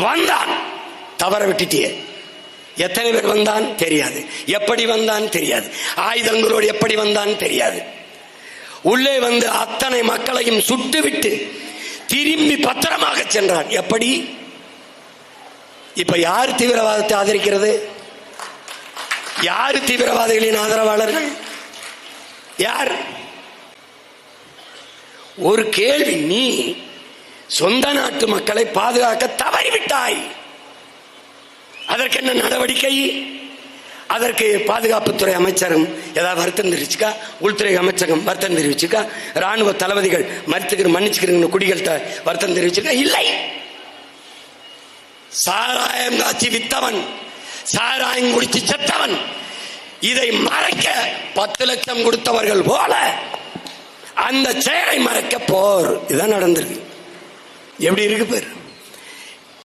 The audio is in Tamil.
வந்தான், தவற விட்டுட்டியே. எத்தனை பேர் வந்தான் தெரியாது, எப்படி வந்தான் தெரியாது, ஆயுதங்களோடு எப்படி வந்தான் தெரியாது. உள்ளே வந்து அத்தனை மக்களையும் சுட்டுவிட்டு திரும்பி பத்திரமாக சென்றான். எப்படி? இப்ப யார் தீவிரவாதத்தை ஆதரிக்கிறது? யார் தீவிரவாதிகளின் ஆதரவாளர்கள்? யார்? ஒரு கேள்வி, நீ சொந்த நாட்டு மக்களை பாதுகாக்க தவறிவிட்டாய், அதற்கு என்ன நடவடிக்கை? அதற்கு பாதுகாப்புத்துறை அமைச்சரும் ஏதாவது வருத்தம் தெரிவிச்சுக்கா? உள்துறை அமைச்சகம் வருத்தம் தெரிவிச்சுக்கா? ராணுவ தளபதிகள் மன்னிச்சுக்கிறீங்க குடிகள்கிட்ட வருத்தம் தெரிவிச்சுக்கா? இல்லை. சாராயம் காட்சி வித்தவன், சாராயம் குடிச்சு செத்தவன், இதை மறைக்க 10 லட்சம் கொடுத்தவர்கள் போல அந்த செயலை மறைக்க போர். இதான் நடந்திருக்கு. எப்படி இருக்கு பேர்?